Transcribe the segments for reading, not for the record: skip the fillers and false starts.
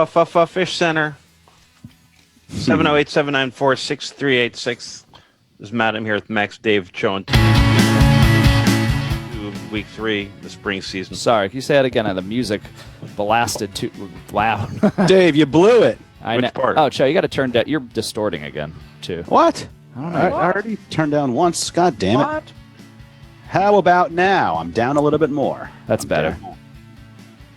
Fishcenter. 708-794-6386. This is Matt. I'm here with Max, Dave, Joe, and week 3, the spring season. Sorry, can you say that again? The music blasted too loud. Dave, you blew it. I know. part? Oh, Joe, you got to turn down. You're distorting again, too. What? I don't know. I already turned down once. God damn it. What? How about now? I'm down a little bit more. That's better. Down.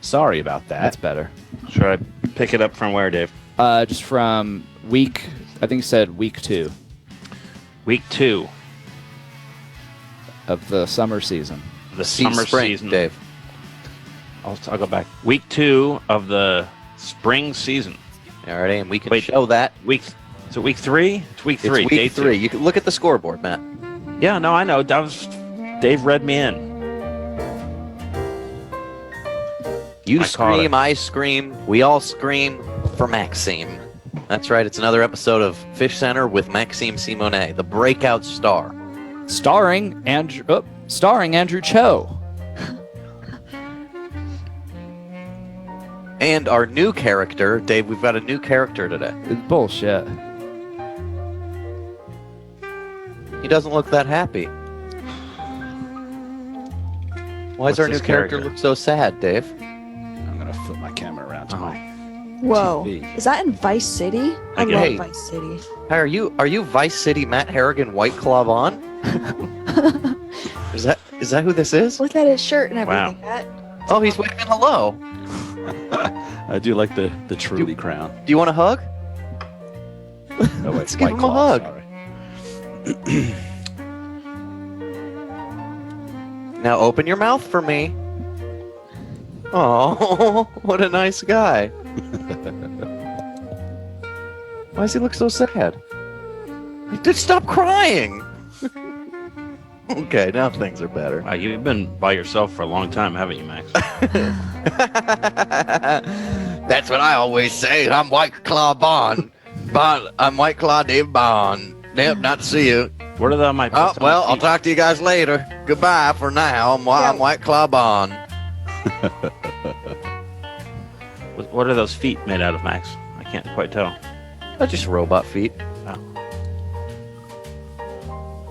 Sorry about that. That's better. Should I pick it up from where, Dave? Just from week, I think you said week 2 Week 2 of the summer season. the summer spring, season. Dave. I'll go back. Week 2 of the spring season. Alrighty, and we can Wait. show that. Is it week 3? It's week 3. It's day week 3. You can look at the scoreboard, Matt. 2. Yeah, no, I know. Dave read me in. You I caught scream, it. I scream, we all scream for Maxime. That's right, it's another episode of Fishcenter with Maxime Simonet, the breakout star. Starring Andrew Cho. And our new character, Dave, we've got a new character today. It's bullshit. He doesn't look that happy. Why What's does our this new character character? look so sad, Dave? I'm going to flip my camera around to my Whoa. TV. Is that in Vice City? I Okay. love Hey. Vice City. Hey, are you Vice City Matt Harrigan White Claw on? Is that who this is? Look at his shirt and Wow. everything. Matt. Oh, he's waving hello. I do like the Truly crown. Do you want a hug? Oh, wait, Let's give White him a Claw, hug. sorry. Now open your mouth for me. Oh, what a nice guy. Why does he look so sad? Just stop crying. Okay, now things are better. Wow, you've been by yourself for a long time, haven't you, Max? That's what I always say. I'm White Claw Bond. I'm White Claw Dave Bond. Yep, not to see you. What are my Oh, well, I'll talk to you guys later. Goodbye for now. I'm White Claw Bond. What are those feet made out of, Max? I can't quite tell. They're just robot feet.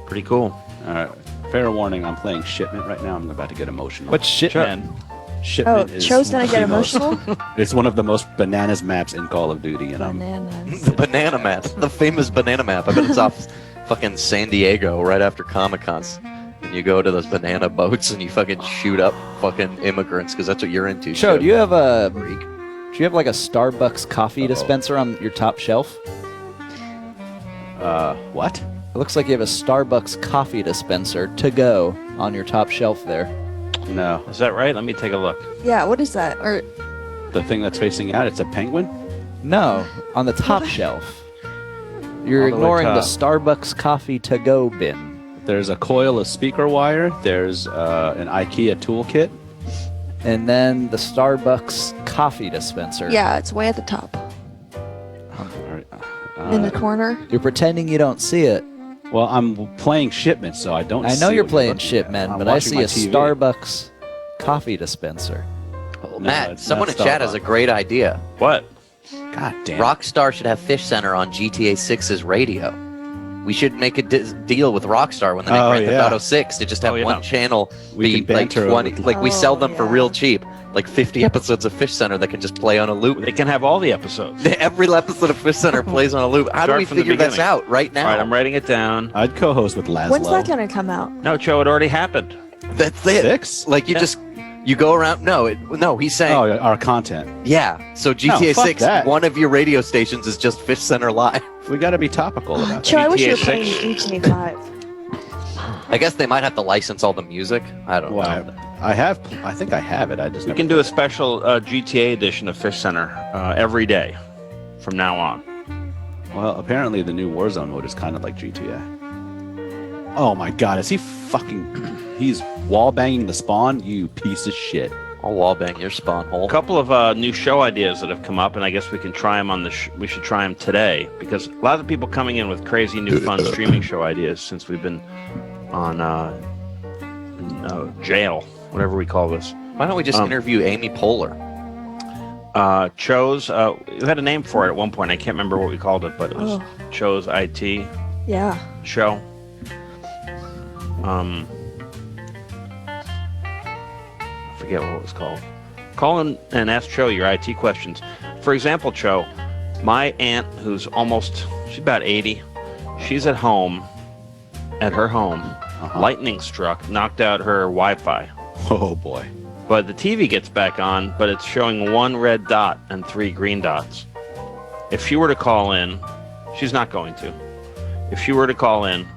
Pretty cool. All right. Fair warning, I'm playing Shipment right now. I'm about to get emotional. What's shit, Sure. man? Oh, Shipment is Cho's gonna one of get the most- emotional? It's one of the most bananas maps in Call of Duty, and I'm Bananas. The banana map. The famous banana map. I bet it's off fucking San Diego right after Comic-Cons. And you go to those banana boats and you fucking shoot up fucking immigrants because that's what you're into. Cho, do you have a Freak. like a Starbucks coffee dispenser on your top shelf? what? It looks like you have a Starbucks coffee dispenser to go on your top shelf there. No, Is that right? Let me take a look. Yeah, what is that? Or the thing that's facing out, it's a penguin. No, on the top shelf. You're All the way ignoring the top. Starbucks coffee to go bin. There's a coil of speaker wire. There's an IKEA toolkit. And then the Starbucks coffee dispenser. yeah, it's way at the top. All right, In the corner. You're pretending you don't see it. well, I'm playing Shipment, so I don't. I know see you're what playing looking at. Shipment, I'm but I watching see my a TV. Starbucks coffee dispenser. Oh, No, Matt, it's someone in not chat has a Starbucks. great idea. What? God damn. Rockstar should have Fishcenter on GTA 6's radio. We should make a deal with Rockstar when they make Oh, Grand Theft yeah. Auto 6 to just have Oh, yeah. one channel We be can like banter 20. over- Like we sell them for yeah. real cheap, like 50 episodes of Fishcenter that can just play on a loop. They can have all the episodes. Every episode of Fishcenter plays on a loop. How do Start we from the figure this beginning. out right now? All right, I'm writing it down. I'd co-host with Laszlo. When's that gonna come out? No, Cho, it already happened. That's it. 6? Like you Yeah. just you go around. No, he's saying Oh, our content. yeah. So GTA fuck 6, that. one of your radio stations is just Fishcenter Live. We got to be topical about Cho, I wish you were GTA playing 6. GTA 5. I guess they might have to license all the music. I don't Well, know. I think I have it. I just We never can do a played special GTA edition of Fish Center every day from now on. it. Well, apparently the new Warzone mode is kind of like GTA. Oh my God, is he fucking? He's wall banging the spawn. You piece of shit. I'll wallbang your spawn hole. A couple of new show ideas that have come up, and I guess we can try them on the. We should try them today because a lot of people coming in with crazy new fun streaming show ideas since we've been on jail, whatever we call this. Why don't we just interview Amy Poehler? Chose. We had a name for it at one point. I can't remember what we called it, but it was Chose IT Yeah. show. I forget what it was called. Call in and ask Cho your IT questions. For example, Cho, my aunt, who's she's about 80, she's at home, at her home. Lightning struck, knocked out her Wi-Fi. Oh boy. But the TV gets back on, but it's showing 1 red dot and 3 green dots. If she were to call in, she's not going to. If she were to call in,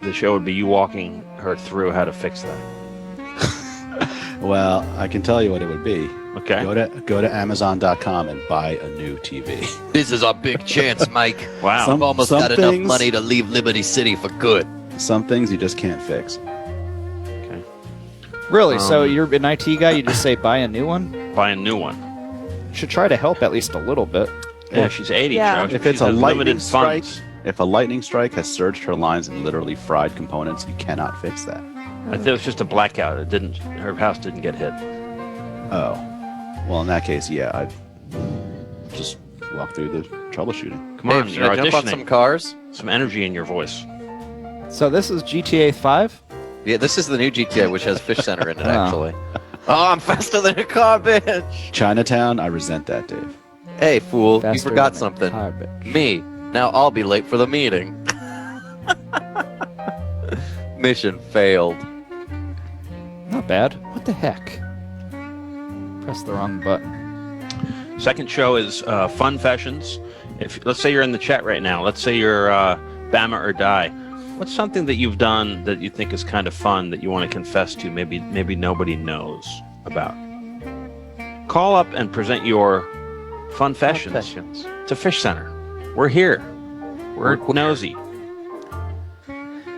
the show would be you walking her through how to fix that. Well, I can tell you what it would be. Okay. Go to Amazon.com and buy a new TV. This is our big chance, Mike. Wow. Some- I've almost some got enough things- money to leave Liberty City for good. Some things you just can't fix. Okay. Really? So you're an IT guy? You just say buy a new one? Buy a new one. Should try to help at least a little bit. Yeah, she's 80, Yeah. Joe. If it's She's a has lightning limited strike, funds. if a lightning strike has surged her lines and literally fried components, you cannot fix that. I think it was just a blackout. Her house didn't get hit. Oh, well, in that case, yeah, I'd just walk through the troubleshooting. Come on, Dave, should you're I jump on auditioning. some cars? Some energy in your voice. So this is GTA 5? Yeah, this is the new GTA, which has Fishcenter in it, Oh. actually. Oh, I'm faster than a car, bitch! Chinatown, I resent that, Dave. Hey, fool, you Faster forgot than a something. car, bitch. Me. Now I'll be late for the meeting. Mission failed. Not bad. What the heck? Press the wrong button. Second show is Funfessions. Let's say you're in the chat right now. Let's say you're Bama or Die. What's something that you've done that you think is kind of fun that you want to confess to? Maybe nobody knows about. Call up and present your Funfessions to Fishcenter. We're here. We're nosy.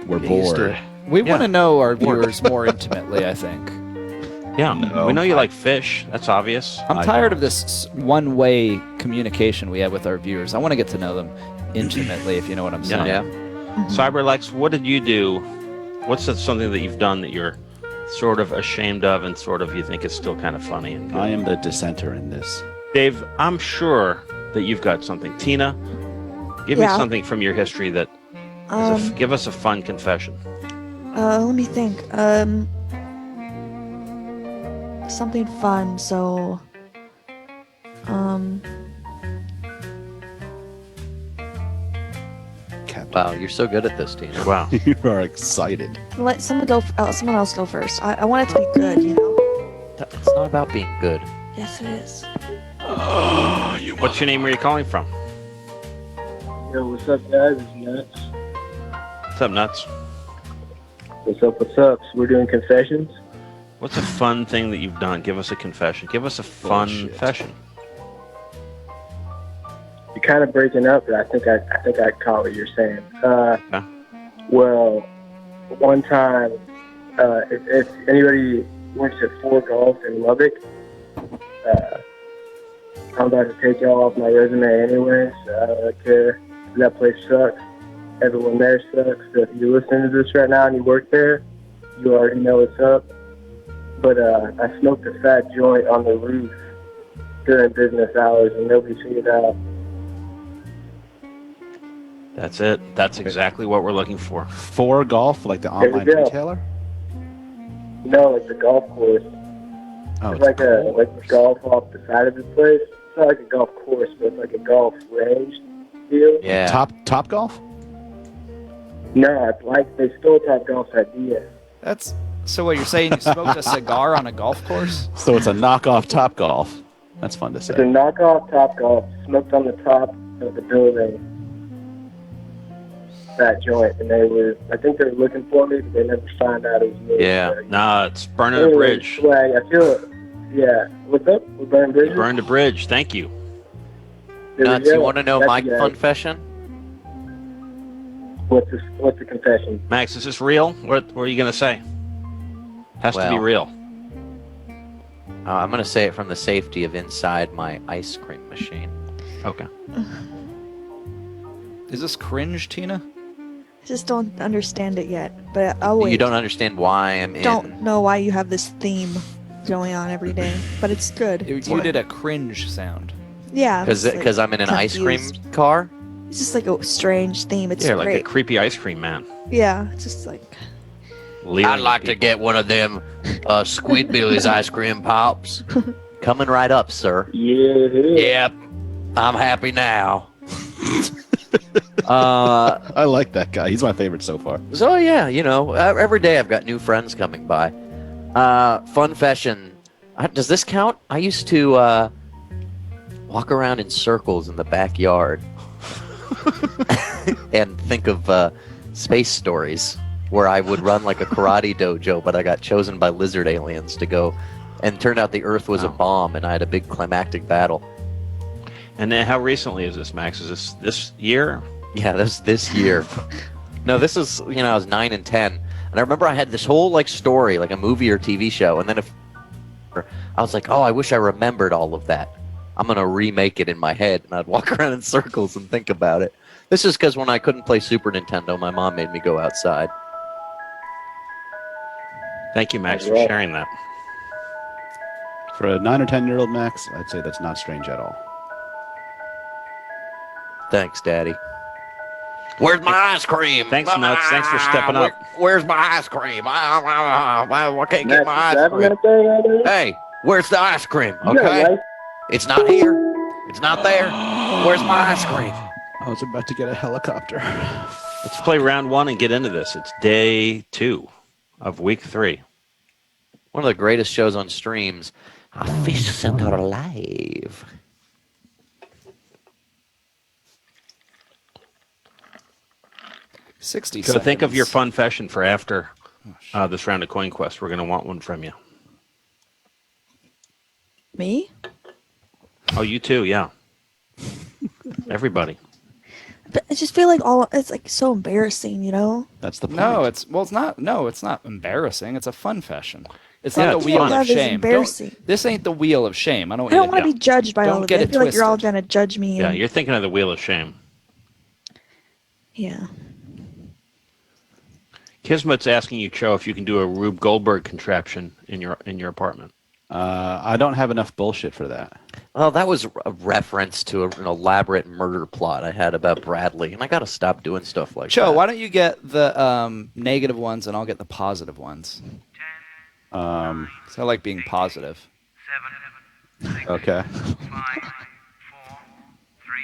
We're Get used to bored. it. We Yeah. want to know our viewers more intimately, I think. Yeah, No. we know you like fish. That's obvious. I'm I tired don't. of this one-way communication we have with our viewers. I want to get to know them intimately, if you know what I'm saying. Yeah. CyberLex, what did you do? What's something that you've done that you're sort of ashamed of and sort of you think is still kind of funny and good? I am the dissenter in this. Dave, I'm sure that you've got something. Tina, give me Yeah. something from your history that give us a fun confession. Let me think. Something fun. So, Captain. Wow, you're so good at this, Tina. Wow. You are excited. let someone go. Someone else go first. I want it to be good. You know. It's not about being good. Yes, it is. What's your name? Where are you calling from? Yo, what's up, guys? It's Nuts. What's up, Nuts? What's up, what's up? So we're doing confessions? What's a fun thing that you've done? Give us a confession. Give us a fun Bullshit. confession. You're kind of breaking up, but I think I caught what you're saying. Okay. Well, one time, if anybody works at 4 Golf in Lubbock, I'm about to take y'all off my resume anyway, so I don't really care. That place sucks. Everyone there sucks. So if you're listening to this right now and you work there, you already know what's up. But I smoked a fat joint on the roof during business hours and nobody figured out. That's it. That's exactly what we're looking for. 4 Golf, like the There we online go. retailer? No, like the golf course. Oh, It's like a golf off the side of the place. It's not like a golf course, but it's like a golf range deal. Yeah. Top Golf? No, it's like they stole Top Golf's idea. That's so. What you're saying? You smoked a cigar on a golf course? So it's a knockoff Top Golf. That's fun to It's a say. knockoff Top Golf, smoked on the top of the building. That joint, and I think they were looking for me, but they never found out it was me. Yeah. So, Nah, it's burning a anyway, bridge. Swag, I feel, yeah. What's up? We're burning You bridges? burned a bridge. Thank you. There we Nuts, you go. want to know That's my the guy. confession? What's the confession? Max, is this real? What are you going to say? Has to be Well. real. I'm going to say it from the safety of inside my ice cream machine. Okay. Is this cringe, Tina? I just don't understand it yet. But I'll wait. You don't understand why I'm Don't in. know why you have this theme. going on every day, but it's good. You did a cringe sound. Yeah. I'm just, Because I'm in an ice cream confused. car. It's just like a strange theme. It's Yeah, like a great. creepy ice cream man. Yeah, it's just like Leering at people. get one of them Squidbillies ice cream pops. Coming right up, sir. Yeah. Yep, I'm happy now. I like that guy. He's my favorite so far. So yeah, every day I've got new friends coming by. Funfession. Does this count? I used to walk around in circles in the backyard and think of space stories where I would run like a karate dojo, but I got chosen by lizard aliens to go, and turned out the Earth was a bomb, and I had a big climactic battle. And then how recently is this, Max? Is this year? Yeah, this year. No, this is, I was 9 and 10. And I remember I had this whole, story, like a movie or TV show. And then I was like, oh, I wish I remembered all of that. I'm going to remake it in my head. And I'd walk around in circles and think about it. This is because when I couldn't play Super Nintendo, my mom made me go outside. Thank you, Max, for Yeah. sharing that. For a 9 or 10-year-old Max, I'd say that's not strange at all. Thanks, Daddy. Where's my ice cream? Thanks, Nuts. Thanks for stepping up. Where's my ice cream? I can't Max, get my ice driving cream. that thing out there? Hey, where's the ice cream? You got a Okay. license? It's not here. It's not there. Where's my ice cream? I was about to get a helicopter. Let's play round 1 and get into this. It's day 2 of week 3. One of the greatest shows on streams, Fishcenter Live. 60 So seconds. think of your Funfession for after this round of Coin Quest. We're going to want one from you. me. Oh, you too, yeah. Everybody. But I just feel like it's like so embarrassing, you know? That's the point. It's not embarrassing. It's a Funfession. It's Yeah, not it's the wheel fun. of That is shame. embarrassing. This ain't the wheel of shame. I don't I don't want want to be judged by Don't all of get it. I it feel like you're all twisted. gonna judge me. Yeah, and- you're thinking of the Wheel of Shame. yeah. Kismet's asking you, Cho, if you can do a Rube Goldberg contraption in your apartment. I don't have enough bullshit for that. Well, that was a reference to an elaborate murder plot I had about Bradley, and I got to stop doing stuff like Cho, that. why don't you get the negative ones and I'll get the positive ones? Um, So I like being positive. okay. 5, 4, 3,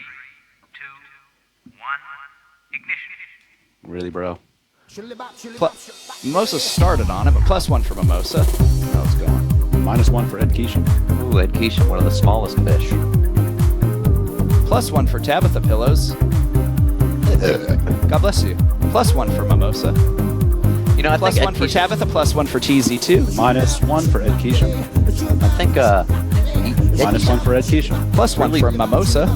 2, 1, ignition. Really, bro? Mimosa started on it, but +1 for Mimosa. How it's going. -1 for Ed Keesham. Ooh, Ed Keesham, one of the smallest fish. +1 for Tabitha Pillows. God bless you. +1 for Mimosa. You know, I think +1 Ed for Keesham, Tabitha, +1 for TZ2. -1 for Ed Keesham. I think -1 for Ed Keesham. +1 Really? for Mimosa.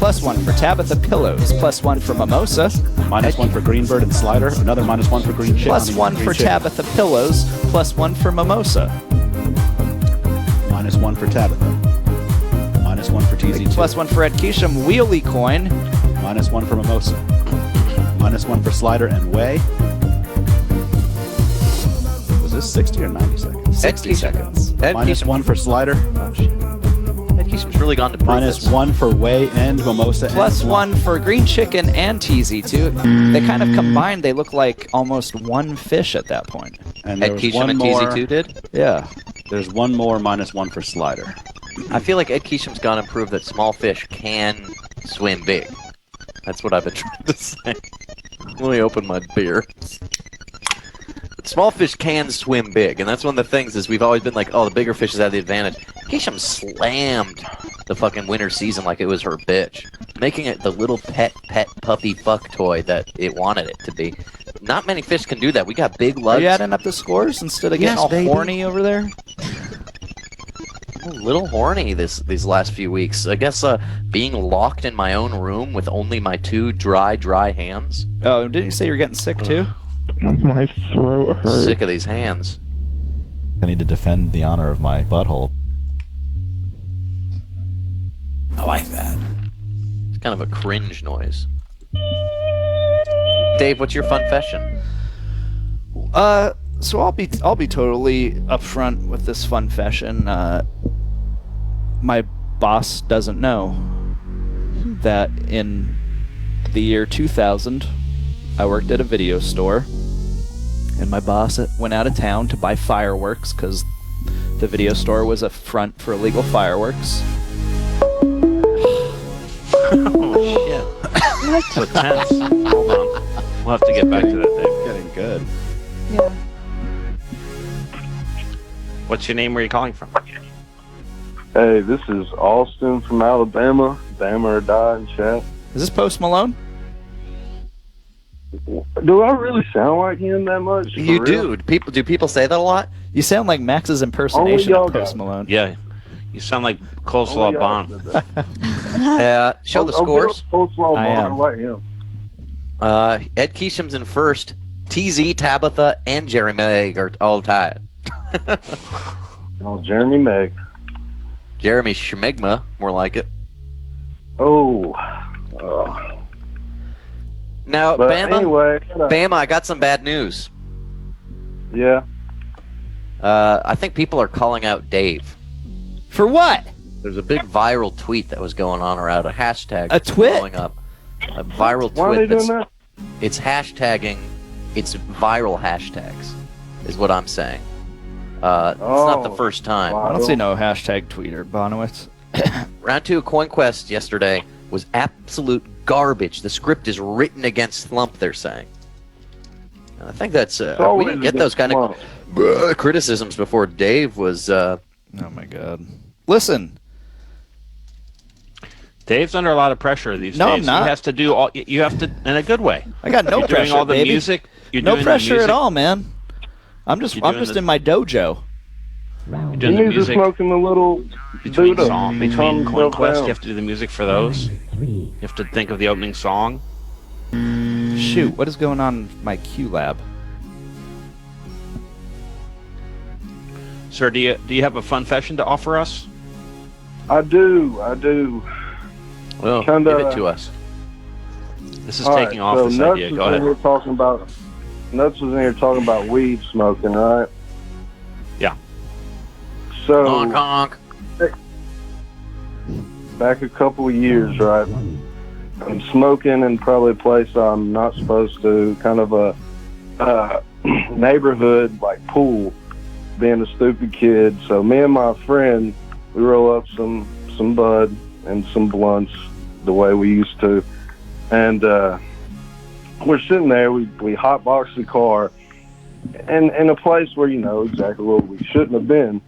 +1 for Tabitha Pillows. +1 for Mimosa. -1 for Greenbird and Slider. Another -1 for Green Chick. +1 for Tabitha Pillows. +1 for Mimosa. -1 for Tabitha. -1 for TZ2. +1 for Ed Keesham. Wheelie coin. -1 for Mimosa. -1 for Slider and Way. Was this 60 or 90 seconds? 60 seconds. Ed Keesham, -1 for Slider. Ed Keesham's really gone to prove this. -1 for Way and Mimosa. and +1 for Green Chicken and TZ2. They kind of combined. They look like almost one fish at that point. And there Ed was Keesham one and more. TZ2 did? Yeah. There's one more -1 for Slider. I feel like Ed Keesham's gone and proved that small fish can swim big. That's what I've been trying to say. Let me open my beer. Small fish can swim big, and that's one of the things is we've always been like, oh, the bigger fishes have the advantage. Keesham slammed the fucking winter season like it was her bitch, making it the little pet puppy fuck toy that it wanted it to be. Not many fish can do that. We got big Are lugs. you adding up the scores instead of Yes, getting all baby. horny over there? I'm a little horny these last few weeks. I guess being locked in my own room with only my two dry hands. Oh, didn't you say you're getting sick too? My throat hurts. Sick of these hands. I need to defend the honor of my butthole. I like that. It's kind of a cringe noise. Dave, what's your Funfession? So I'll be totally upfront with this Funfession. My boss doesn't know that in the year 2000, I worked at a video store, and my boss went out of town to buy fireworks because the video store was a front for illegal fireworks. Oh shit! So tense. Hold on. We'll have to get back to that, Dave. Getting good. Yeah. What's your name? Where are you calling from? Hey, this is Austin from Alabama. Bama or die in chat. Is this Post Malone? Do I really sound like him that much? You For real? do. Do people say that a lot? You sound like Max's impersonation y'all of Post got it. Malone. Yeah, you sound like Coleslaw Only y'all Bomb. said that. Show the I'll scores. get a coleslaw I bar am. like him. Ed Keesham's in first. TZ, Tabitha, and Jerry Meg are all tied. Oh, Jeremy Meg. Jeremy Schmegma, more like it. Oh. Now, But Bama, anyway, Bama, I got some bad news. yeah. I think people are calling out Dave. For what? There's a big viral tweet that was going on around a hashtag. A twit? Blowing up. A viral Why are they twit doing that's that? it's hashtagging. It's viral hashtags, is what I'm saying. It's not the Oh, first time. wow. I don't see no hashtag tweeter, Bonowitz. Round 2 of CoinQuest yesterday was absolute garbage. The script is written against Slump, they're saying. And I think that's... we always didn't get those kind of criticisms before Dave was... Oh my god. Listen, Dave's under a lot of pressure these No, days. I'm not. He has to do all. You have to in a good way. I got no You're pressure, doing all the baby. music. You're No doing the pressure music, at all, man. I'm just You're doing in my dojo. You're He doing the needs to music smoke him a little between Buddha. between Calm himself CoinQuest. down. You have to do the music for those. You have to think of the opening song. Shoot, what is going on with my Q lab? Sir, do you have a Funfession to offer us? I do. Well, Kinda- give it to us. This is All right, taking off so this Nuts idea. was Go in ahead. here talking about Nuts was in here talking about weed smoking, right? Yeah. So Honk, honk. back a couple of years, right? I'm smoking in probably a place I'm not supposed to, kind of a neighborhood like pool, being a stupid kid. So me and my friend, we roll up some bud and some blunts the way we used to, and we're sitting there. We hotbox the car, and in a place where you know exactly where we shouldn't have been.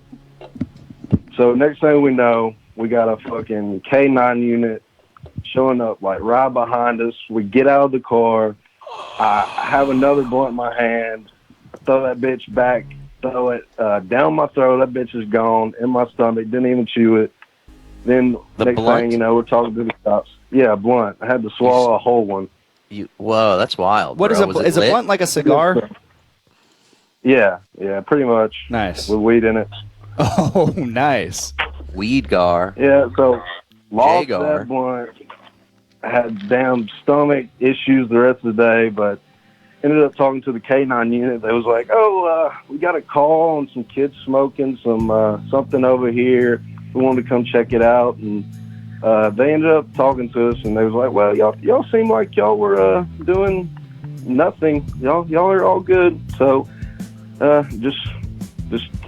So next thing we know, we got a fucking K9 unit showing up like right behind us. We get out of the car. I have another blunt in my hand. I throw that bitch back. Throw it down my throat. That bitch is gone in my stomach. Didn't even chew it. Then The next blunt? thing you know, we're talking to the cops. Yeah, blunt. I had to swallow a whole one. Whoa, that's wild. What bro. is a Was it is a lit? blunt like a cigar? Yeah, pretty much. Nice. With weed in it. Oh, nice. Weed gar. Yeah, so lost Jagar. that blunt. I had damn stomach issues the rest of the day, but ended up talking to the K9 unit. They was like, we got a call on some kids smoking some something over here. We wanted to come check it out. And they ended up talking to us, and they was like, well, y'all seem like y'all were doing nothing. Y'all are all good. So just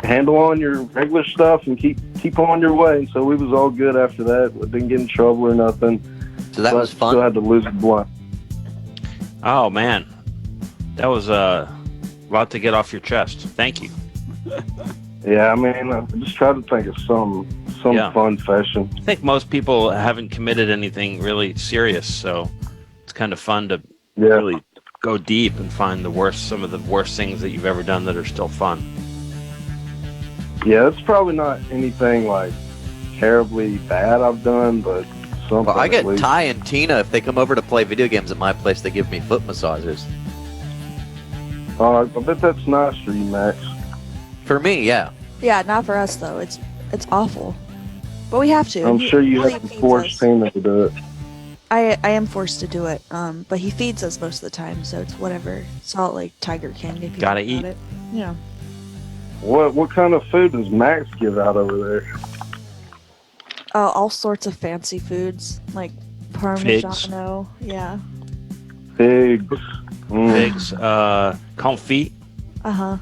handle on your regular stuff and keep on your way. And so we was all good after that. We didn't get in trouble or nothing. So that But was fun. Still had to lose the blunt. Oh man, that was a lot to get off your chest. Thank you. Yeah, I mean, I just tried to think of some Yeah. fun fashion. I think most people haven't committed anything really serious, so it's kind of fun to Yeah. really go deep and find some of the worst things that you've ever done that are still fun. Yeah, it's probably not anything like terribly bad I've done, but something. Well, I at get least. Ty and Tina, if they come over to play video games at my place, they give me foot massages. I bet that's nice for you, Max. For me, yeah. Yeah, not for us though. It's awful, but we have to. I'm sure you Willie have to feeds force us. Tina to do it. I am forced to do it. But he feeds us most of the time, so it's whatever. Salt Lake Tiger King. If you Gotta think eat. about it. Yeah. What kind of food does Max give out over there? All sorts of fancy foods like Parmigiano. Yeah. Pigs. Pigs, confit. Uh-huh.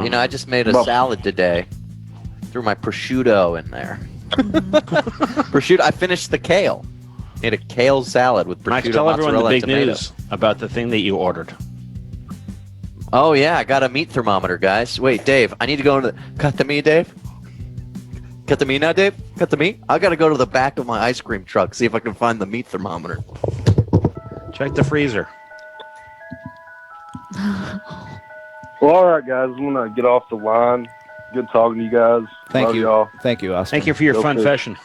You know, I just made a salad today. Threw my prosciutto in there. Prosciutto. I finished the kale. Made a kale salad with prosciutto, Mike, tell everyone the mozzarella, big and tomato. news about the thing that you ordered. Oh yeah, I got a meat thermometer, guys. Wait, Dave, I need to go into the... Cut to me, Dave? Cut to me now, Dave? Cut to me? I gotta go to the back of my ice cream truck, see if I can find the meat thermometer. Check the freezer. Well, all right, guys. I'm gonna get off the line. Good talking to you guys. Thank Love you. y'all. Thank you, Austin. Thank you for your Okay. Funfession.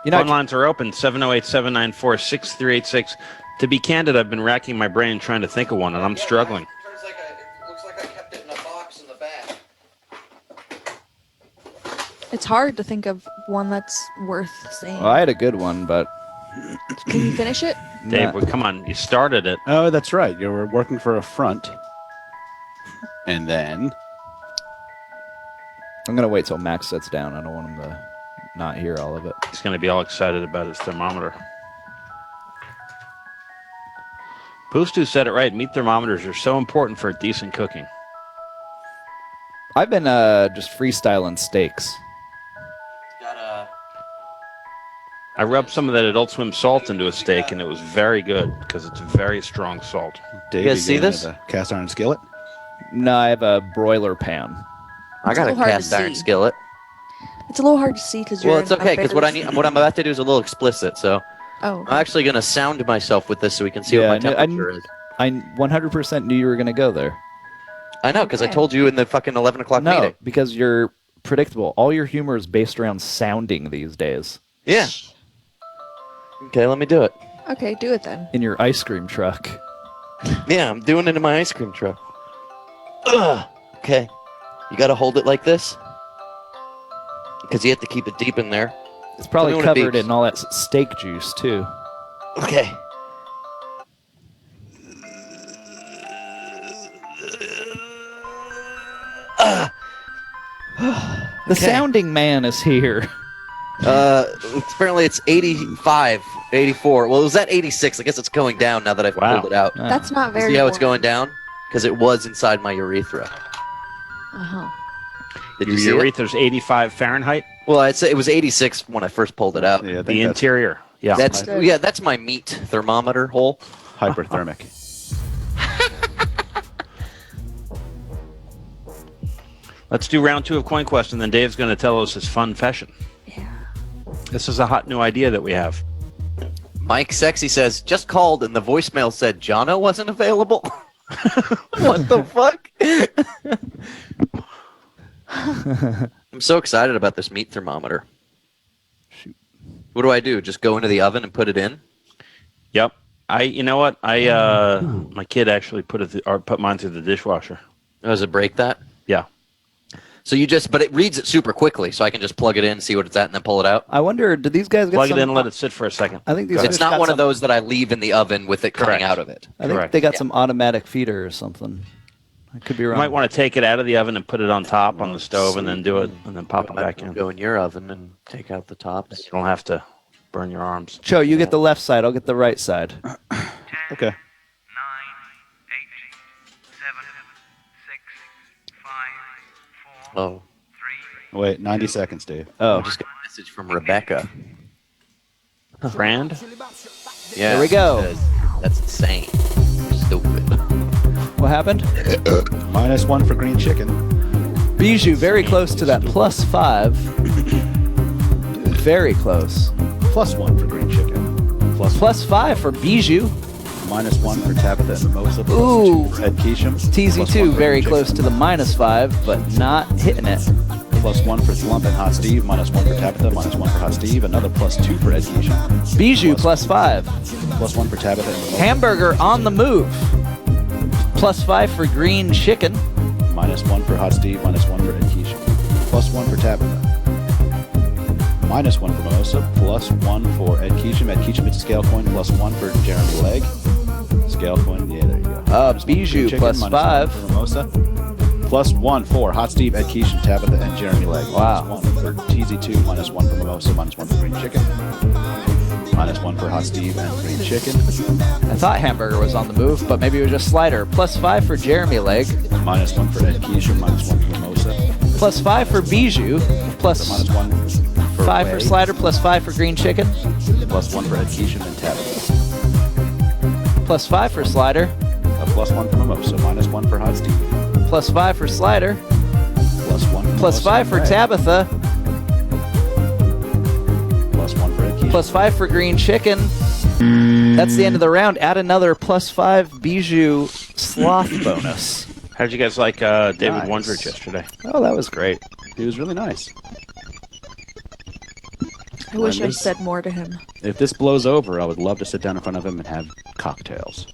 You know, Phone lines are open, 708-794-6386. To be candid, I've been racking my brain trying to think of one, and I'm struggling. It looks like I kept it in a box in the back. It's hard to think of one that's worth saying. well, I had a good one, but Can you finish it? Dave, nah. well, come on. You started it. Oh, that's right. You were working for a front. And then... I'm gonna wait till Max sits down. I don't want him to not hear all of it. He's going to be all excited about his thermometer. Pustu said it right. Meat thermometers are so important for decent cooking. I've been just freestyling steaks. I rubbed some of that Adult Swim salt into a steak, and it was very good because it's very strong salt. Dave, You guys see getting this? the cast iron skillet? No, I have a broiler pan. I got a little hard to cast iron see. skillet. It's a little hard to see because you're. Well, it's in a okay because what very- I'm about to do is a little explicit. So Oh. I'm actually gonna sound myself with this so we can see what my temperature is. I 100% knew you were gonna go there. I know because I Okay. told you in the fucking 11 o'clock No, meeting. because you're predictable. All your humor is based around sounding these days. Yeah. Okay, let me do it. Okay, do it then. In your ice cream truck. Yeah, I'm doing it in my ice cream truck. Ugh. Okay. You got to hold it like this because you have to keep it deep in there. It's probably Tell me when it covered beeps. in all that steak juice too. Okay. The sounding man is here. Apparently it's 85, 84. Well, it was at 86. I guess it's going down now that I've Wow. pulled it out. That's not very. See how it's warm. going down? Because it was inside my urethra. Uh-huh. Did Your you see it? urethra's 85 Fahrenheit. Well, I'd say it was 86 when I first pulled it out. Yeah, I think The that's interior. Yeah. That's my meat thermometer hole. hyperthermic. Let's do round 2 of Coin Quest, and then Dave's going to tell us his Funfession. Yeah. This is a hot new idea that we have. Mike Sexy says, just called and the voicemail said Jono wasn't available. What the fuck? I'm so excited about this meat thermometer. Shoot. What do I do? Just go into the oven and put it in? Yep. You know what? My kid actually put mine through the dishwasher. Does it break that? Yeah. So but it reads it super quickly, so I can just plug it in, see what it's at, and then pull it out. I wonder, did these guys get Plug some? it in and let it sit for a second. I think these It's guys not got one of some- those that I leave in the oven with it coming Correct. out of it. I think Correct. they got Yeah. some automatic feeder or something. I could be You wrong. might want to take it out of the oven and put it on top on the stove and then do it and then pop it back in. Go in your oven and take out the tops. You don't have to burn your arms. Cho, you get the left side. I'll get the right side. Okay. 9, 8, 7, 6, 5, 4, Oh, 3. Wait, 90 seconds, Dave. Oh, I just got a message from Rebecca. Brand? Yeah, There we go. it says, that's insane. Stupid. what happened? -1 for green chicken. Bijou, very close to that +5. Very close. +1 for green chicken. +1. +5 for Bijou. -1 for Tabitha and Mimosa. Ooh. +2 for Ed Keesham. TZ2 +1 for very green close chicken. to the -5, but not hitting it. +1 for Slump and Hot Steve. -1 for Tabitha. -1 for Hot Steve. Another +2 for Ed Keesham. Bijou +5. +1 for Tabitha and Mimosa. Hamburger on the move. +5 for green chicken. -1 for Hot Steve. -1 for Ed Keesham. +1 for Tabitha. -1 for Mimosa. +1 for Ed Keesham. Ed Keesham hits a scale coin. +1 for Jeremy Legg. Scale twin. Yeah, there you go. -1 Bijou chicken, plus -1 5. for Mimosa. +1 for Hot Steve, Ed Quiche, and Tabitha, and Jeremy Legg. Wow. -1 for TZ2, -1 for Mimosa, -1 for Green Chicken. -1 for Hot Steve and Green Chicken. I thought hamburger was on the move, but maybe it was just slider. +5 for Jeremy Leg. -1 for Ed Quiche, -1 for Mimosa. +5 for Bijou. Plus -1 for 5 for Whey. slider. +5 for green chicken. +1 for Ed Quiche and Tabitha. +5 for slider. +1 for Mimosa, -1 for Hot Steve. +5 for slider. +1 for +5 for Mimosa, Tabitha. +1 for Ed Quiche. +5 for green chicken. That's the end of the round. Add another +5 Bijou sloth bonus. How did you guys like David Nice. Wondrich yesterday? Oh, that was great. He was really nice. I wish I this- said more to him. If this blows over, I would love to sit down in front of him and have cocktails.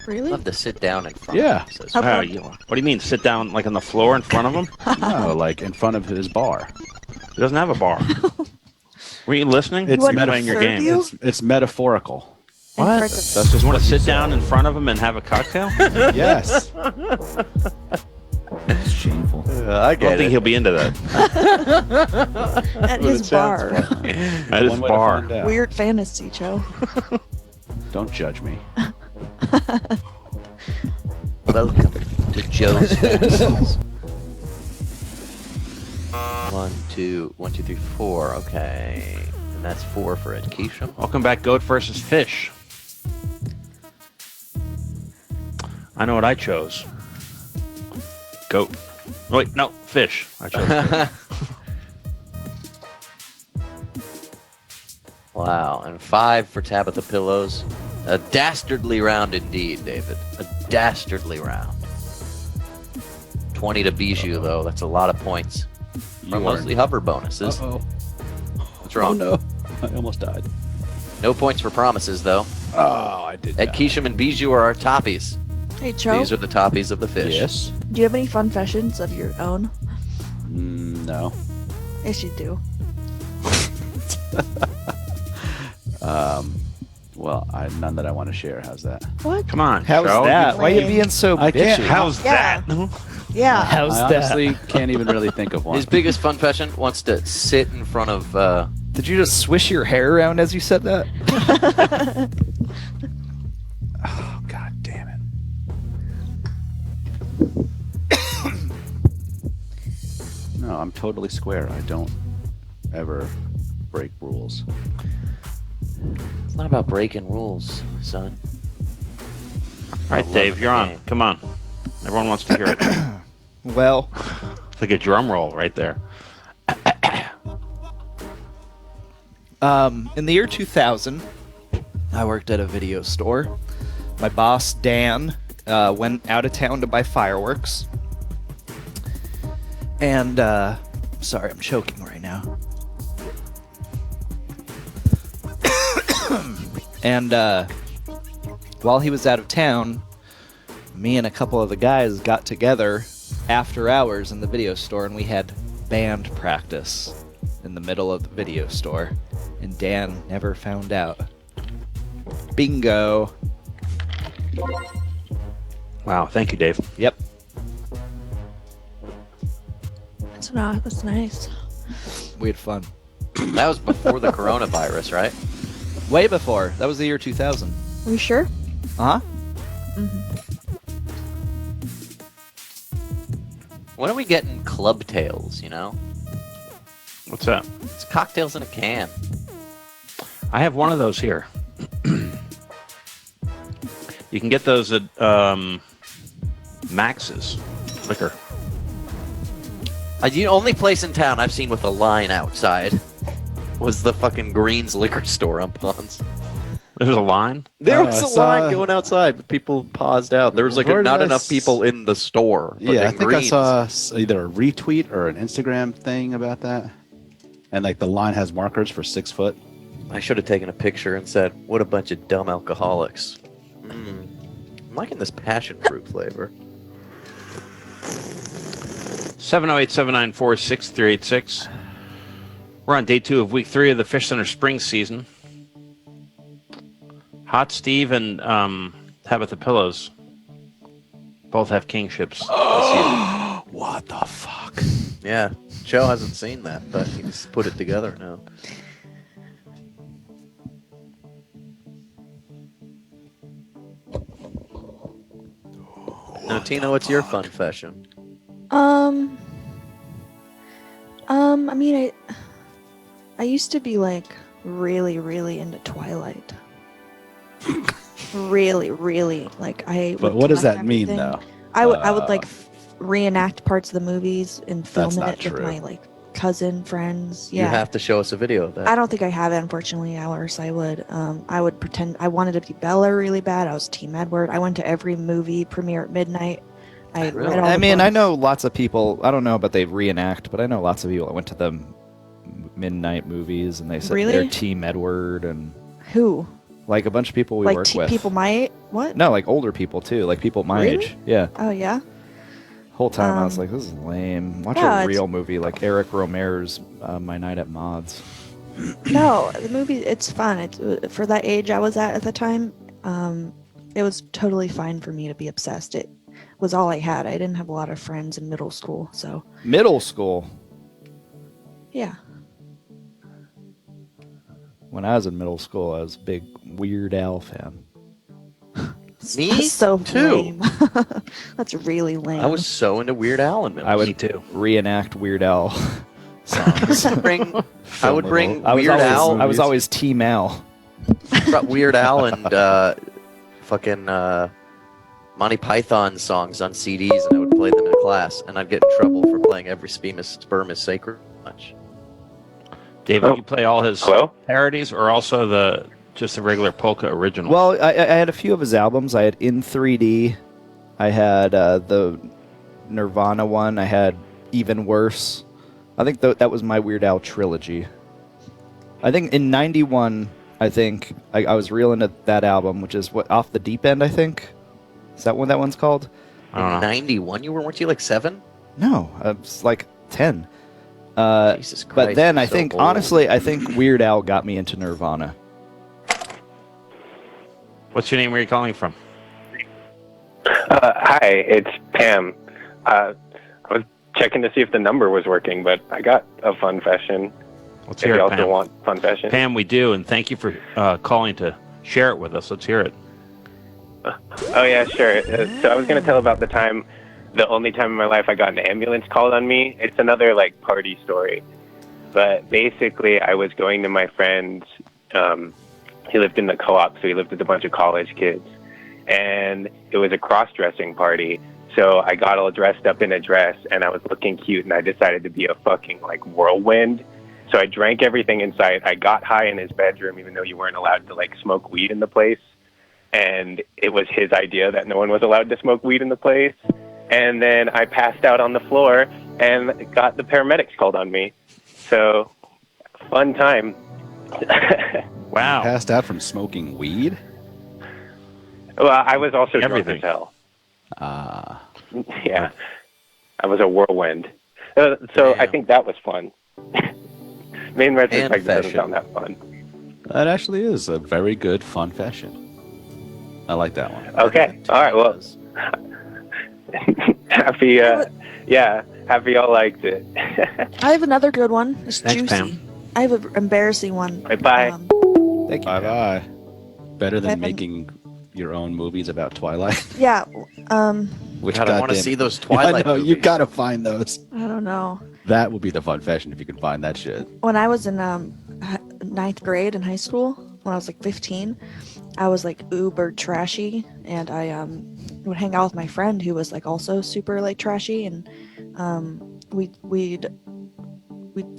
Really? Love to sit down in front Yeah. of him. says How Wow, about- what do you mean? Sit down like on the floor in front of him? No, like in front of his bar. He doesn't have a bar. Were you listening? It's You meta- playing your serve game. you? It's metaphorical. In What? front of- That's just You want what to he sit said. down in front of him and have a cocktail? I Yes. It's shameful. I don't think he'll be into that. At his bar. At his One way to bar. find out. Weird fantasy, Joe. Don't judge me. Welcome to Joe's Fantasies. 1, 2, 3, 4. Okay. And that's 4 for Ed Quiche. Welcome back, Goat versus Fish. I know what I chose. Goat. Oh, wait, no, Fish. I chose Fish. Wow. And 5 for Tabitha Pillows. A dastardly round indeed, David. A dastardly round. 20 to Bijou, though. That's a lot of points. For mostly hover bonuses. Uh-oh. What's Oh, wrong? no. I almost died. No points for promises, though. Oh, I did Ed Quiche and Bijou are our toppies. Hey, Joe. These are the toppies of the fish. Yes. Do you have any Funfessions of your own? No. Yes, you do. Well, none that I want to share. How's that? What? Come on, How's Joe. that? Why are you being so I can't- bitchy? How's Yeah. that? Yeah. How's I that? honestly can't even really think of one. His biggest Funfession wants to sit in front of. Did you just swish your hair around as you said that? Oh, God damn it. No, I'm totally square. I don't ever break rules. It's not about breaking rules, son. All right, Dave, you're on. Come on. Everyone wants to hear it. Well, It's like a drum roll right there. in the year 2000, I worked at a video store. My boss, Dan, went out of town to buy fireworks. And, sorry, I'm choking right now. And, while he was out of town, me and a couple of the guys got together after hours in the video store, and we had band practice in the middle of the video store. And Dan never found out. Bingo. Wow, thank you, Dave. Yep. That's nice. We had fun. That was before the coronavirus, right? Way before. That was the year 2000. Are you sure? Uh-huh. When are we getting club tails, you know? What's that? It's cocktails in a can. I have one of those here. You can get those at Max's Liquor. The only place in town I've seen with a line outside was the fucking Green's liquor store on Ponds. There's a line? There Oh, was I a saw- line going outside, but people paused out. There was like Where did not I enough s- people in the store. but Yeah, I in think Green's- I saw either a retweet or an Instagram thing about that. And like the line has markers for 6 foot. I should have taken a picture and said, "What a bunch of dumb alcoholics." I'm liking this passion fruit flavor. 708-794-6386. We're on day 2 of week 3 of the Fishcenter spring season. Hot Steve and Tabitha Pillows both have kingships. What the fuck? Yeah, Joe hasn't seen that, but he's put it together now. Now, Tina, what's your Funfession? I mean, I used to be like really, really into Twilight. Really, really, like I. But would what does collect that mean, everything. though? I would like reenact parts of the movies and film That's it not with true. my like cousin friends. You Yeah. have to show us a video of that. I don't think I have it, unfortunately, else I would. I would pretend I wanted to be Bella really bad. I was Team Edward. I went to every movie premiere at midnight. I Really? read all I the mean, I books. know lots of people. I don't know about they reenact, but I know lots of people that went to the midnight movies and they said Really? they're Team Edward and Who? like a bunch of people we like work with. people my what? No, like older people too, like people my Really? age. Yeah. Oh yeah. Whole time I was like, this is lame. Watch yeah, a it's- real movie like Eric Romero's My Night at Mods. No, the movie it's fun. It's for that age I was at the time. It was totally fine for me to be obsessed. It was all I had. I didn't have a lot of friends in middle school, so Middle school. yeah. When I was in middle school, I was a big Weird Al fan. Me That's so too. lame. That's really lame. I was so into Weird Al in middle I would Me too. reenact Weird Al songs. I would bring I was Weird always, Al. I was always Team Al. brought Weird Al and fucking Monty Python songs on CDs, and I would play them in class, and I'd get in trouble for playing Every Sperm is Sacred much. David, you play all his Hello? parodies or also just the regular polka original? Well, I had a few of his albums. I had In 3D. I had the Nirvana one. I had Even Worse. I think that was my Weird Al trilogy. I think in 91, I think I was real into that album, which is what Off the Deep End, I think. Is that what that one's called? I don't know. 91, weren't you like 7? No, I was like 10. Jesus Christ. But then I so think, old. honestly, I think Weird Al got me into Nirvana. What's your name? Where are you calling from? Hi, it's Pam. I was checking to see if the number was working, but I got a Funfession. Let's If hear you it, also Pam. want Funfession. Pam, we do, and thank you for calling to share it with us. Let's hear it. Oh yeah, sure. So I was gonna tell about the only time in my life I got an ambulance called on me. It's another like party story, but basically I was going to my friend's. He lived in the co-op, so he lived with a bunch of college kids, and it was a cross-dressing party. So I got all dressed up in a dress, and I was looking cute, and I decided to be a fucking like whirlwind. So I drank everything in sight. I got high in his bedroom, even though you weren't allowed to like smoke weed in the place. And it was his idea that no one was allowed to smoke weed in the place. And then I passed out on the floor and got the paramedics called on me. So, fun time. Wow. Passed out from smoking weed? Well, I was also Everything. drunk as hell. Ah. Yeah. I was a whirlwind. So Damn. I think that was fun. Main retrospect doesn't fashion. sound that fun. That actually is a very good Funfession. I like that one. Okay. All right. Well, happy. Happy y'all liked it. I have another good one. It's Thanks, juicy. Pam. I have an embarrassing one. Bye-bye. Thank you. Bye-bye. Better than Pam. making your own movies about Twilight. Yeah. Which God, I want to goddamn- see those I Twilight know, movies. you gotta find those. I don't know. That would be the Funfession if you can find that shit. When I was in ninth grade in high school, when I was like 15, I was like uber trashy, and I would hang out with my friend who was like also super like trashy, and we'd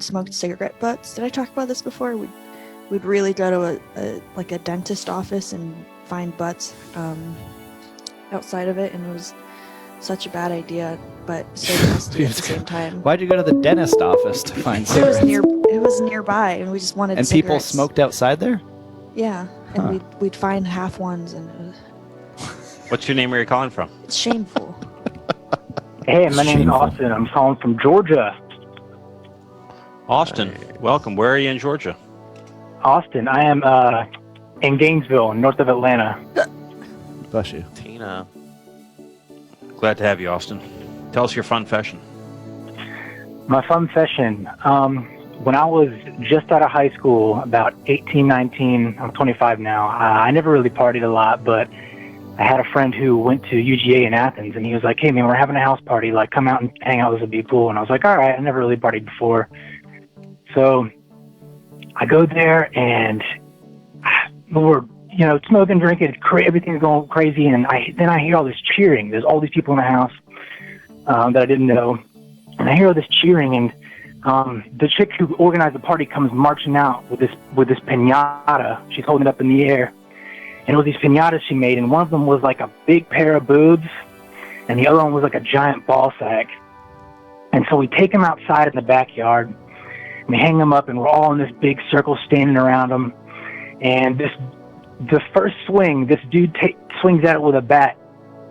smoked cigarette butts. Did I talk about this before? We'd really go to a dentist office and find butts outside of it, and it was such a bad idea, but so nasty at the same time. Why'd you go to the dentist office to find It was cigarettes? it was nearby, and we just wanted And people cigarettes. smoked outside there? Yeah, and Huh. we'd find half ones, and it was What's your name? Where are you calling from? shameful. Hey, my name's Shameful. Austin. I'm calling from Georgia. Austin. Welcome. Where are you in Georgia? Austin, I am in Gainesville, north of Atlanta. Bless you. Tina. Glad to have you, Austin. Tell us your Funfession. My Funfession. When I was just out of high school, about 18, 19, I'm 25 now, I never really partied a lot, but I had a friend who went to UGA in Athens, and he was like, hey, man, we're having a house party. Like, come out and hang out. This would be cool. And I was like, all right, I never really partied before. So I go there, and we're, smoking, drinking, everything's going crazy. And then I hear all this cheering. There's all these people in the house that I didn't know. And I hear all this cheering, and the chick who organized the party comes marching out with this piñata. She's holding it up in the air. And it was these piñatas she made, and one of them was like a big pair of boobs, and the other one was like a giant ball sack. And so we take them outside in the backyard, and we hang them up, and we're all in this big circle standing around them. And the first swing, this dude swings at it with a bat,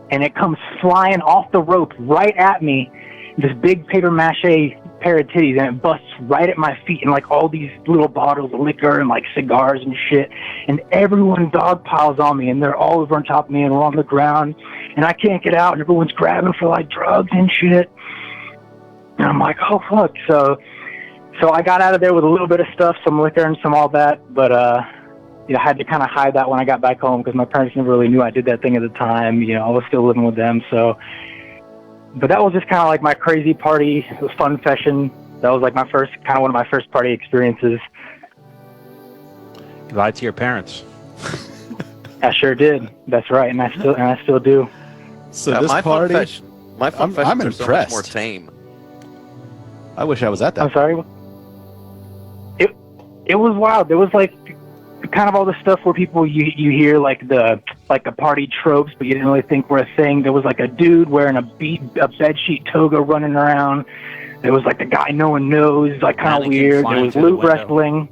and it comes flying off the rope right at me, this big paper mache pair of titties, and it busts right at my feet, and like all these little bottles of liquor and like cigars and shit, and everyone dog piles on me, and they're all over on top of me, and we're on the ground, and I can't get out, and everyone's grabbing for like drugs and shit, and I'm like, oh fuck. So I got out of there with a little bit of stuff, some liquor and some all that, but I had to kind of hide that when I got back home because my parents never really knew I did that thing at the time. I was still living with them, so. But that was just kind of like my crazy party. It was Funfession. That was like one of my first party experiences. You lied to your parents. I sure did. That's right, and I still do. So this party, my Funfessions I'm are so much impressed. more tame. I wish I was at that. I'm sorry. It was wild. There was like kind of all the stuff where people you hear like the party tropes, but you didn't really think were a thing. There was like a dude wearing a bedsheet toga running around. There was like the guy no one knows, like kind of weird. There was loop wrestling.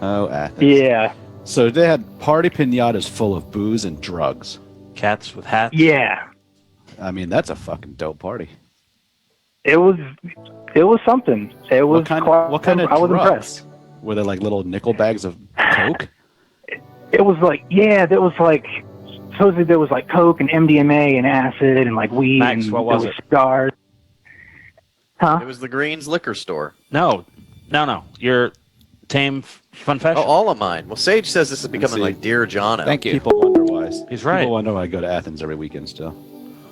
Oh, Athens. Yeah. So they had party piñatas full of booze and drugs. Cats with hats. Yeah. I mean, that's a fucking dope party. It was something. It was what kind of I was drugs? impressed. Were there like little nickel bags of coke? It was like, yeah, there was like, supposedly there was like coke and MDMA and acid and like weed. Max, and what was there it? Cigars. Huh? It was the Greens liquor store. No. Your tame Funfession. Oh, all of mine. Well, Sage says this is becoming like Dear Jono. Thank you. People wonder why. He's right. People wonder why I go to Athens every weekend still.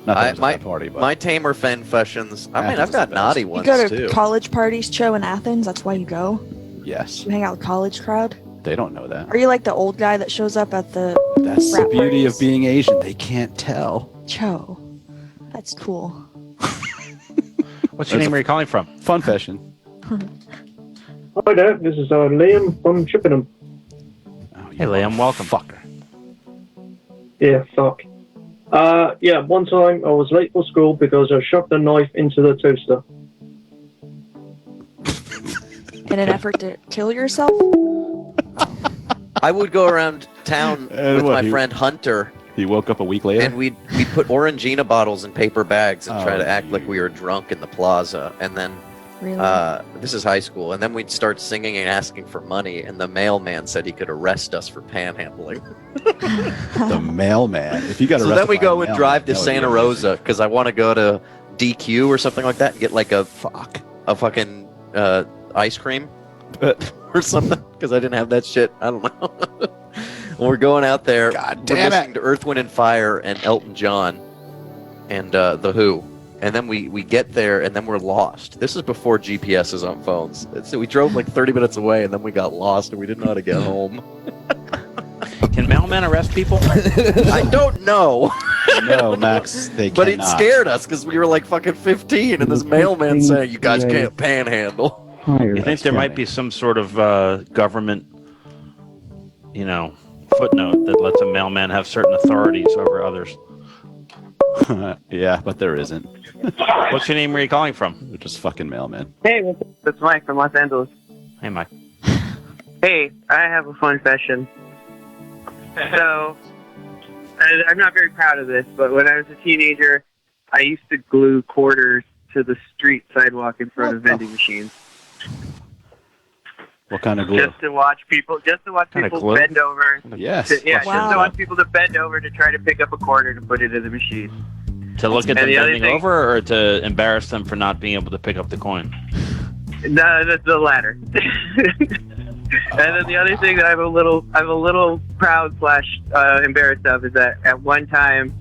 Not that it was my a party, but my tamer Funfessions. I mean, Athens I've is got the best. naughty You ones go to too. college parties, Cho, in Athens. That's why you go. yes, You hang out with college crowd. they don't know that. Are you like the old guy that shows up at the That's the frat beauty of parties? being Asian. They can't tell. Cho? That's cool. What's your name? Where are you calling from? Funfession. Hi there, this is Liam from Chippenham. Oh, Hey, Liam, welcome. Fucker. Yeah, fuck. Yeah, one time I was late for school because I shoved a knife into the toaster. In an effort to kill yourself? I would go around town with my friend Hunter, He woke up a week later. and we'd put Orangina bottles in paper bags and try Oh, to act like we were drunk in the plaza. And then Really? this is high school, and then we'd start singing and asking for money. And the mailman said he could arrest us for panhandling. The mailman. If you got So arrested then we by a go and mailman, drive to that would be Santa amazing. Rosa because I want to go to DQ or something like that and get like a fucking ice cream or something because I didn't have that shit. I don't know. We're going out there. God we're damn listening it. to Earth, Wind, and Fire and Elton John and The Who. And then we get there and then we're lost. This is before GPS is on phones. So we drove like 30 minutes away and then we got lost and we didn't know how to get home. Can mailmen arrest people? I don't know. No, Max, they But it cannot. scared us because we were like fucking 15 and this mailman saying, you guys can't panhandle. You think there might be some sort of government, footnote that lets a mailman have certain authorities over others? Yeah, but there isn't. What's your name? Where are you calling from? They're just fucking mailmen. Hey, it's Mike from Los Angeles. Hey, Mike. Hey, I have a Funfession. So, I'm not very proud of this, but when I was a teenager, I used to glue quarters to the street sidewalk in front of vending machines. What kind of glue? Just to watch people bend over. Yes. Just to Wow. watch people to bend over to try to pick up a quarter to put it in the machine. To look at them And the other bending thing- over, or to embarrass them for not being able to pick up the coin? No, that's the latter. And then the other thing that I'm a little proud / embarrassed of is that at one time,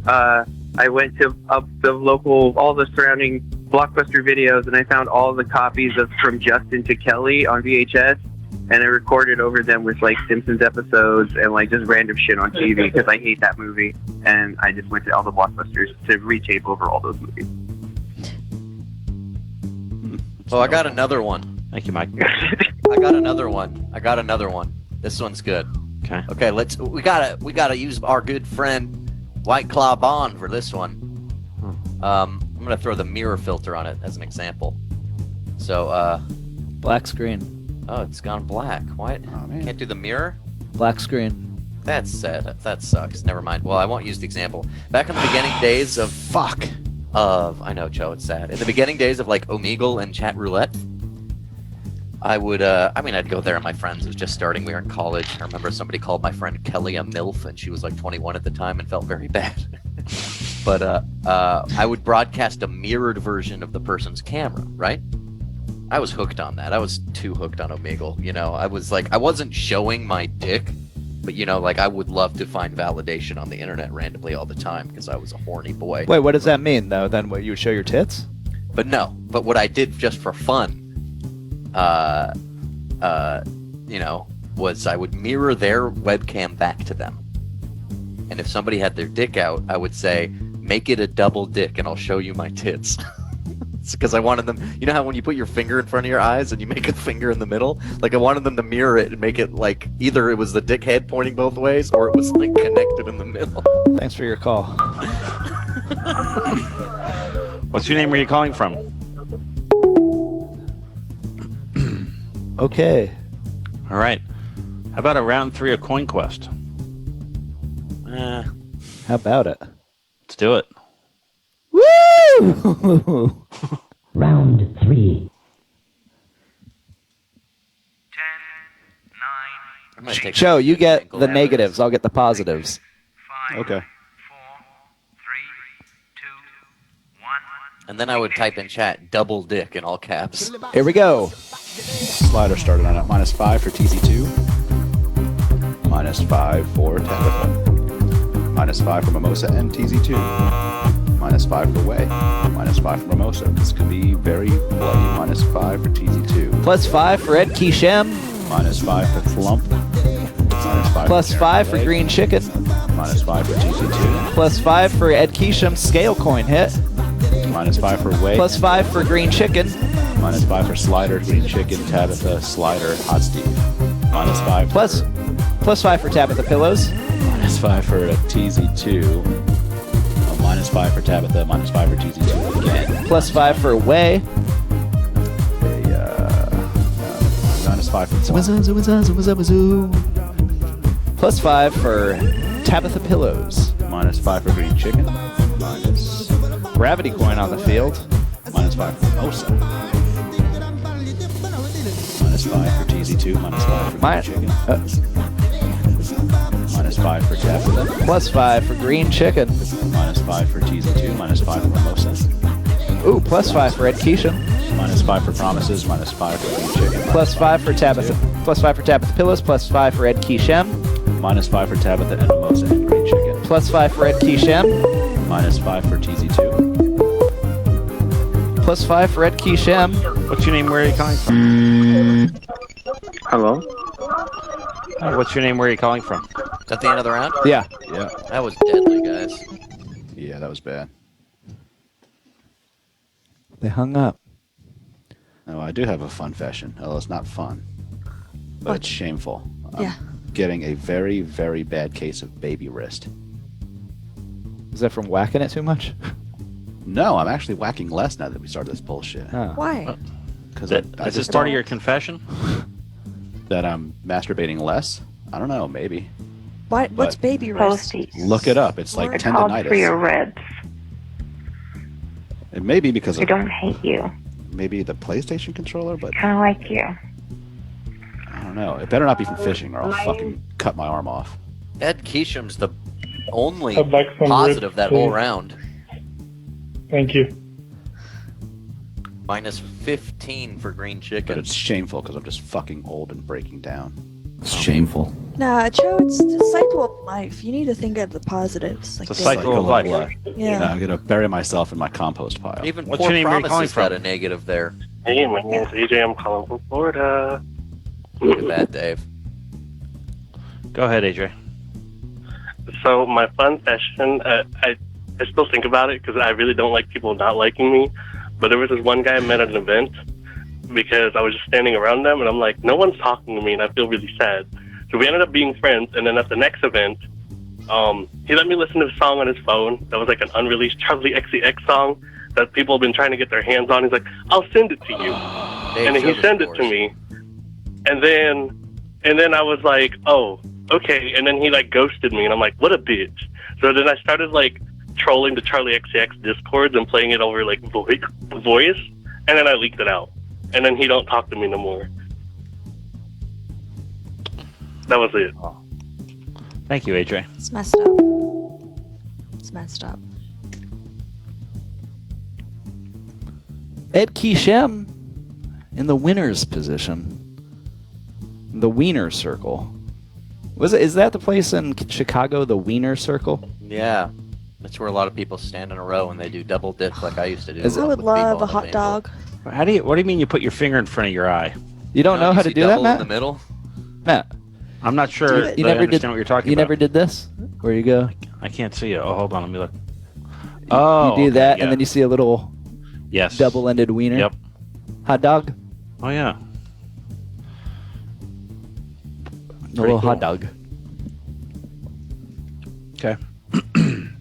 I went to all the surrounding Blockbuster videos, and I found all the copies of From Justin to Kelly on VHS, and I recorded over them with like Simpsons episodes and like just random shit on TV because I hate that movie, and I just went to all the Blockbusters to retape over all those movies. Oh, I got another one. Thank you, Mike. I got another one. This one's good. Okay. Okay, we gotta use our good friend White Claw Bond for this one. I'm gonna throw the mirror filter on it as an example. So Black screen. oh, it's gone black. What? Oh, man. Can't do the mirror? Black screen. That's sad. That sucks. Never mind. Well, I won't use the example. Back in the beginning days of I know, Joe, it's sad. In the beginning days of like Omegle and Chat Roulette, I would, I'd go there and my friends was just starting. We were in college. I remember somebody called my friend Kelly a MILF, and she was like 21 at the time and felt very bad. But I would broadcast a mirrored version of the person's camera, right? I was hooked on that. I was too hooked on Omegle. You know, I was like, I wasn't showing my dick, but you know, like I would love to find validation on the internet randomly all the time because I was a horny boy. Wait, what does that mean though? Then what, you would show your tits? But no, but what I did just for fun, you know, was I would mirror their webcam back to them. And if somebody had their dick out, I would say, make it a double dick and I'll show you my tits. It's because I wanted them, you know how when you put your finger in front of your eyes and you make a finger in the middle? Like I wanted them to mirror it and make it like either it was the dick head pointing both ways or it was like connected in the middle. Thanks for your call. What's your name? Where are you calling from? Okay. All right. How about a round 3 of Coin Quest? How about it? Let's do it. Woo! Round 3. Joe, you get the negatives. I'll get the positives. Okay. And then I would type in chat, double dick in all caps. Here we go. Slider started on it. -5 for TZ2. -5 for Tabitha. -5 for Mimosa and TZ2. -5 for Way. -5 for Mimosa. This could be very bloody. -5 for TZ2. +5 for Ed Keeshem. -5 for Flump. -5 +5 for Green Chicken. -5 for TZ2. +5 for Ed Keeshem's scale coin hit. -5 for Way. +5 for Green Chicken. -5 for Slider, Green Chicken, Tabitha, Slider, Hot Steve. -5 +5 for Tabitha Pillows. -5 for TZ2. -5 for Tabitha, -5 for TZ2 again. +5 for Way. -5 for +5 for Tabitha Pillows. -5 for Green Chicken. Gravity coin on the field. -5 for Mimosa. -5 for TZ2. -5 for Green Chicken. -5 for Tabitha. +5 for Green Chicken. -5 for TZ2. -5 for Mimosa. Ooh, +5 for Ed Keesham. -5 for Promises. -5 for Green Chicken. +5 for Tabitha. +5 for Tabitha Pillows. +5 for Ed Keeshem. -5 for Tabitha and Mimosa and Green Chicken. +5 for Ed Keeshem. -5 for TZ2. +5 for Ed Keeshem. What's your name? Where are you calling from? Hello? Hi, what's your name? Where are you calling from? Is that the end of the round? Yeah. Yeah. That was deadly, guys. Yeah, that was bad. They hung up. Oh, I do have a Funfession. Oh, it's not fun, but it's shameful. Yeah. I'm getting a very, very bad case of baby wrist. Is that from whacking it too much? No, I'm actually whacking less now that we started this bullshit. Oh. Why? Because Is this part of your confession? that I'm masturbating less. I don't know, maybe. What's But- baby wrist? Look it up. It's like It's called tendonitis. for your ribs. It may be because I of don't hate you. maybe the PlayStation controller, but Kind of like you. don't know. It better not be from fishing, or I'll fucking cut my arm off. Ed Keesham's the only I'd like some positive ribs, that whole please. round. Thank you. Minus 15 for green chicken. But it's shameful because I'm just fucking old and breaking down. It's shameful. Nah, Joe, it's the cycle of life. You need to think of the positives. Like It's a cycle of life. Yeah. I'm gonna bury myself in my compost pile. Even What's Poor your name? Where are you calling Promises had from? a negative there. Hey, my name's AJ. I'm calling from Florida. Look at that, Dave. Go ahead, AJ. So my fun session, I still think about it because I really don't like people not liking me. But there was this one guy I met at an event because I was just standing around them, and I'm like, no one's talking to me, and I feel really sad. So we ended up being friends, and then at the next event, he let me listen to a song on his phone that was like an unreleased Charlie XCX song that people have been trying to get their hands on. He's like, I'll send it to you. And then he sent it to me. And then I was like, oh, okay. And then he like ghosted me, and I'm like, what a bitch. So then I started like trolling the Charlie XCX Discords and playing it over like voice, and then I leaked it out. And then he don't talk to me no more. That was it. Thank you, AJ. It's messed up. It's messed up. Ed Keeshem in the winner's position. The Wiener Circle. Is that the place in Chicago, the Wiener Circle? Yeah. That's where a lot of people stand in a row and they do double dip like I used to do. I would with love people a on the hot main dog. What do you mean you put your finger in front of your eye? You don't know how to see do that, double Matt? in the middle? Matt, I'm not sure you that I never did. understand what you're talking You about. never did this, where you go. I can't see it. Oh, hold on. Let me look. Oh, you do that, yeah. and then you see a little Yes. double-ended wiener. Yep. Hot dog. Oh, yeah. A little hot dog. Okay. I'm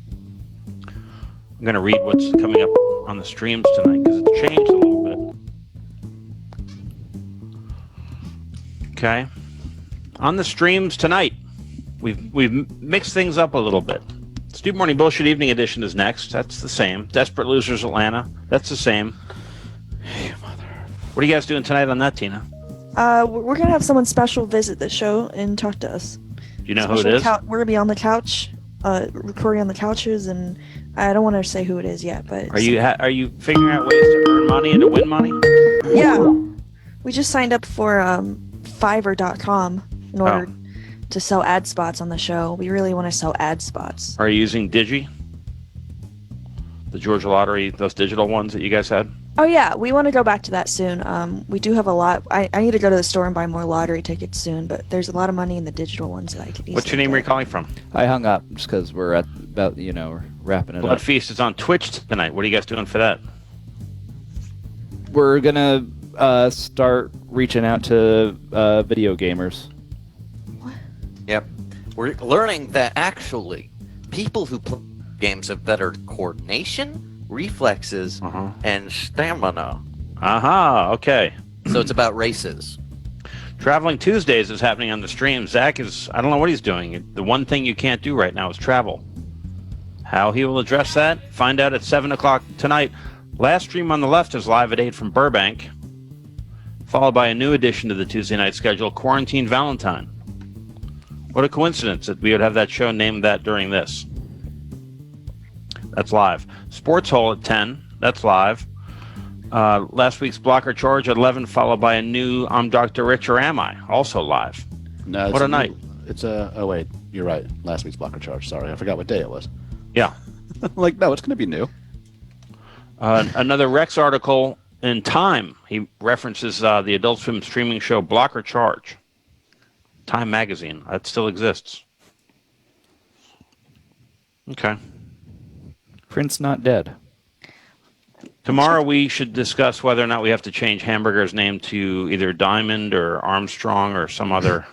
going to read what's coming up on the streams tonight because it's changed a little bit. Okay. On the streams tonight, we've mixed things up a little bit. Steve Morning Bullshit Evening Edition is next. That's the same. Desperate Losers Atlanta. That's the same. What are you guys doing tonight on that, Tina? We're gonna have someone special visit the show and talk to us. Do you know who it is? We're gonna be on the couch, recording on the couches, and I don't want to say who it is yet. But Are you figuring out ways to earn money and to win money? yeah, we just signed up for Fiverr.com in order to sell ad spots on the show. We really want to sell ad spots. Are you using Digi? The Georgia Lottery, those digital ones that you guys had? Oh yeah, we want to go back to that soon. We do have a lot. I need to go to the store and buy more lottery tickets soon, but there's a lot of money in the digital ones that I could easily What's your name? get. Where are you calling from? I hung up just because we're at about we're wrapping it Blood up. Feast is on Twitch tonight. What are you guys doing for that? We're gonna start reaching out to video gamers. Yep. We're learning that actually people who play games have better coordination, reflexes, and stamina. Aha, okay. So it's about races. Traveling Tuesdays is happening on the stream. Zach is, I don't know what he's doing. The one thing you can't do right now is travel. How he will address that, find out at 7 o'clock tonight. Last stream on the left is live at 8 from Burbank, followed by a new addition to the Tuesday night schedule, Quarantine Valentine. What a coincidence that we would have that show named that during this. That's live. Sports Hole at 10. That's live. Last week's Blocker Charge at 11, followed by a new I'm Dr. Rich or Am I? Also live. No, What a night. It's a. Oh wait, you're right. Last week's Blocker Charge. Sorry, I forgot what day it was. Yeah. Like, no, it's going to be new. Another Rex article in Time. He references the Adult Swim streaming show Blocker Charge. Time magazine. That still exists. Okay. Prince not dead. Tomorrow we should discuss whether or not we have to change Hamburger's name to either Diamond or Armstrong or some other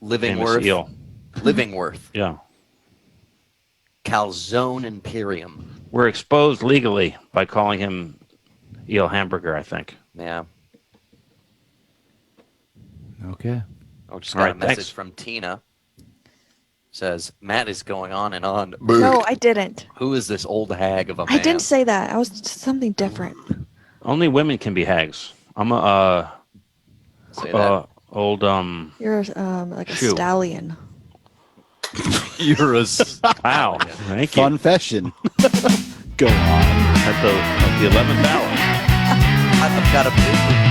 famous Livingworth. eel. Livingworth. Yeah. Calzone Imperium. We're exposed legally by calling him Eel Hamburger, I think. Yeah. Okay. I just All got right, a message thanks. from Tina. Says, Matt is going on and on. No, I didn't. Who is this old hag of a man? I didn't say that. I was something different. Only women can be hags. I'm a Say that. Old You're like a shoe. stallion. You're a Wow. Thank you. Funfession. Go on. At the 11th hour. I've got a